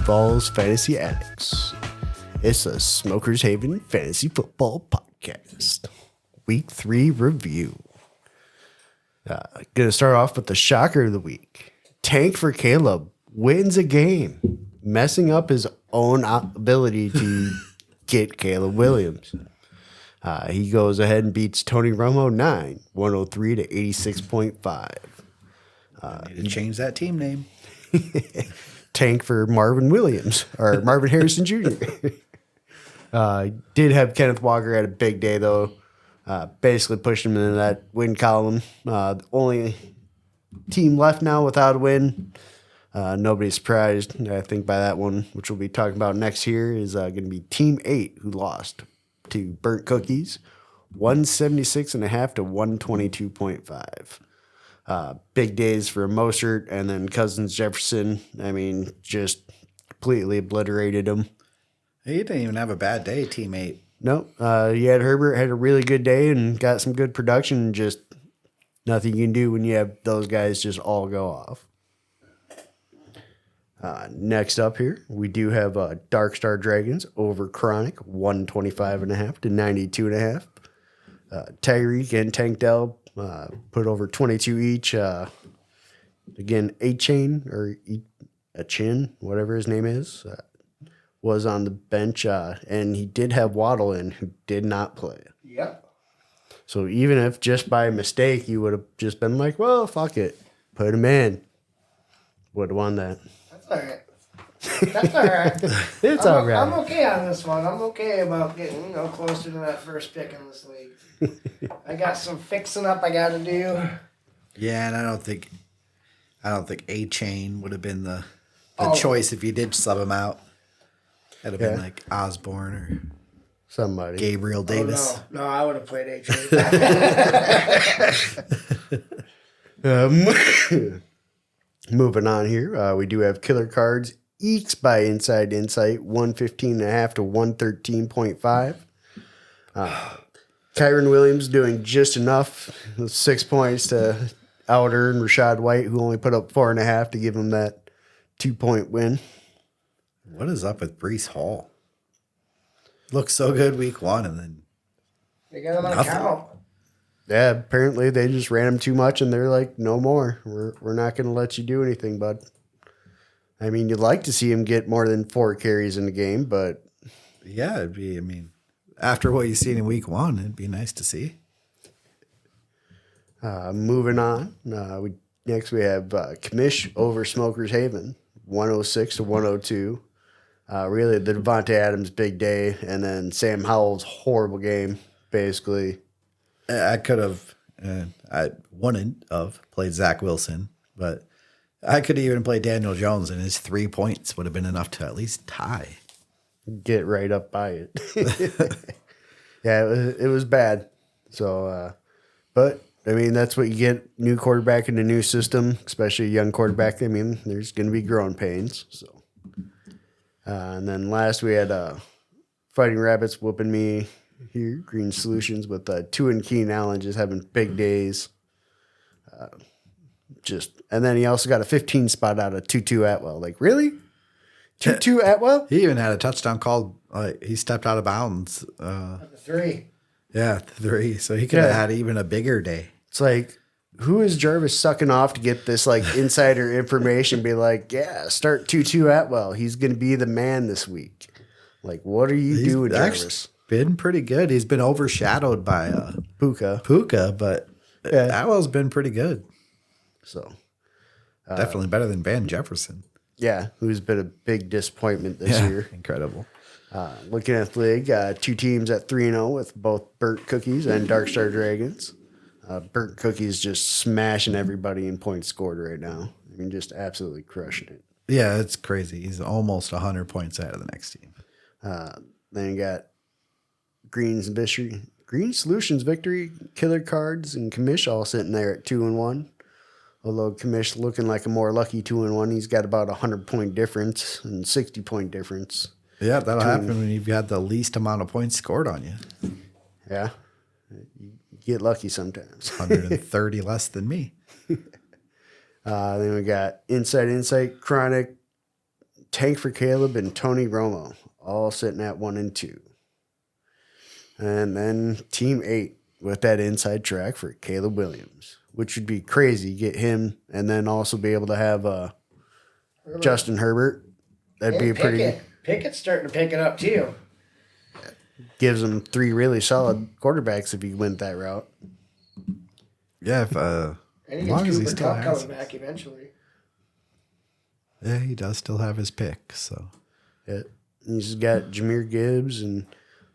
Falls Fantasy Addicts. It's a Smokers Haven Fantasy Football Podcast. Week 3 review. Gonna start off with the shocker of the week. Tank for Caleb wins a game, messing up his own ability to get Caleb Williams. He goes ahead and beats Tony Romo 103 to 86.5. Need to change that team name. Tank for Marvin Williams or Marvin Harrison Jr. Did have Kenneth Walker had a big day though. Basically pushed him into that win column. The only team left now without a win. Nobody's surprised, I think, by that one, which we'll be talking about next year, is going to be Team 8, who lost to Burnt Cookies, 176.5 to 122.5. Big days for Mostert, and then Cousins Jefferson. I mean, just completely obliterated him. He didn't even have a bad day, Team 8. No, you had Herbert had a really good day and got some good production. Just nothing you can do when you have those guys just all go off. Next up here, we do have Dark Star Dragons over Chronic, 125.5 to 92.5. Tyreek and Tank Dell put over 22 each. Again, A-Chain or A-Chin, whatever his name is, was on the bench, and he did have Waddle in, who did not play. Yep. So even if just by mistake you would have just been like, well, fuck it, put him in, would have won that. That's all right. That's all right. It's all right. I'm okay on this one. I'm okay about getting closer to that first pick in this league. I got some fixing up I got to do. Yeah, and I don't think A-Chain would have been the choice if you did sub him out. That'd have been like Osborne or Somebody. Gabriel Davis. No, I would have played A-Chain. Moving on here, we do have Killer Cards. Eeks by Inside Insight, 115.5 to 113.5. Kyron Williams doing just enough, 6 points to out-earn Rashad White, who only put up 4.5 to give him that 2-point win. What is up with Breece Hall? Looked so good week 1, and then they got him on account. Yeah, apparently they just ran him too much, and they're like, no more. We're not going to let you do anything, bud. I mean, you'd like to see him get more than 4 carries in the game, but... Yeah, it'd be, after what you've seen in week 1, it'd be nice to see. Moving on, next we have Kamish over Smokers Haven, 106 to 102. Really, the Devontae Adams big day, and then Sam Howell's horrible game, basically. I could have, I wouldn't have played Zach Wilson, but I could even play Daniel Jones, and his 3 points would have been enough to at least tie. Get right up by it. Yeah, it was bad. So, but I mean, that's what you get. New quarterback in a new system, especially a young quarterback. I mean, there's going to be growing pains. So, and then last we had Fighting Rabbits whooping me here. Green Solutions with Two and Keenan Allen just having big days. And then he also got a 15 spot out of Tutu Atwell. Like, really? Tutu Atwell? He even had a touchdown called. He stepped out of bounds. 3. Yeah, 3. So he could have had even a bigger day. It's like, who is Jarvis sucking off to get this like insider information? Be like, yeah, start Tutu Atwell. He's going to be the man this week. Like, what are you doing, Jarvis? Been pretty good. He's been overshadowed by Puka, but Atwell's been pretty good. So definitely better than Van Jefferson. Yeah, who's been a big disappointment this year. Incredible. Looking at the league, 2 teams at 3-0 with both Burnt Cookies and Dark Star Dragons. Burnt Cookies just smashing everybody in points scored right now. I mean, just absolutely crushing it. Yeah, it's crazy. He's almost 100 points out of the next team. Then you got Green Solutions victory, Killer Cards, and Kamish all sitting there at 2-1. Although Kamish looking like a more lucky 2-1, he's got about 100-point difference and 60-point difference. Yeah, that'll happen when you've got the least amount of points scored on you. Yeah, you get lucky sometimes. 130 less than me. Then we got Inside Insight, Chronic, Tank for Caleb and Tony Romo, all sitting at 1 and 2. And then Team 8 with that inside track for Caleb Williams, which would be crazy. Get him and then also be able to have Justin Herbert. That'd be a pretty. Pickett's starting to pick it up too. Gives him 3 really solid quarterbacks if he went that route. Yeah, if And he as gets long as he Cooper still Kupp has, coming back eventually. yeah, he does still have his pick. So Yeah. He's got Jahmyr Gibbs and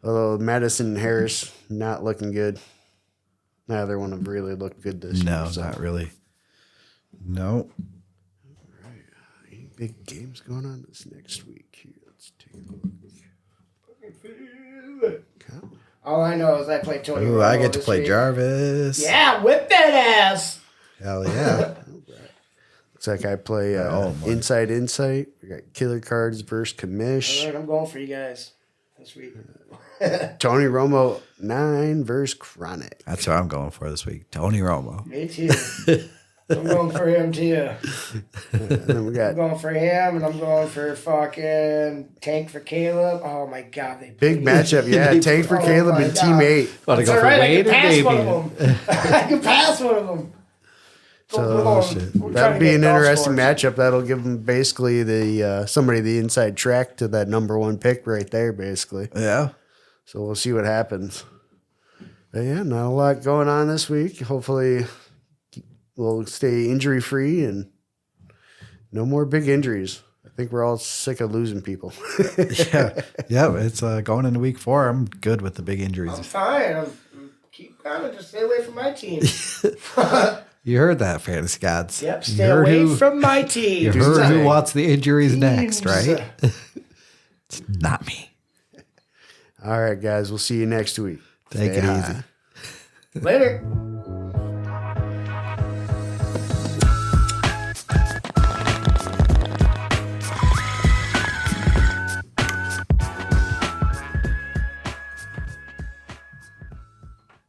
although Madison and Harris not looking good. Neither one have really looked good this year. no, So. not really. No. Any big games going on this next week? Here, let's take a look. All I know is I play Tony. Ooh, Romo I get to this play week. Jarvis. Yeah, whip that ass. Hell yeah. Looks like I play my. Inside Insight. We got Killer Cards versus Commish. All right, I'm going for you guys this week. Tony Romo 9 versus Chronic. That's what I'm going for this week. Tony Romo. Me too. I'm going for him too. And then we I'm got going for him, and I'm going for fucking Tank for Caleb. Oh my god, they big matchup. Yeah, Tank for Oh Caleb my and God. Team 8. Want to That's go all for right. I Wade can or pass one Damien? of them. I can pass one of them. That'd be an interesting matchup. That'll give them basically the somebody the inside track to that number 1 pick right there, basically. Yeah. So we'll see what happens. But yeah, not a lot going on this week. Hopefully we'll stay injury free and no more big injuries. I think we're all sick of losing people. Yeah. Yeah. It's going into week 4. I'm good with the big injuries. I'm fine. I'm keep going. Just stay away from my team. You heard that, Fantasy Gods. Yep, You stay heard away who- from my team. You heard who Dang. wants the injuries next, Teams. right? It's not me. All right, guys. We'll see you next week. Take Stay it high. easy. Later.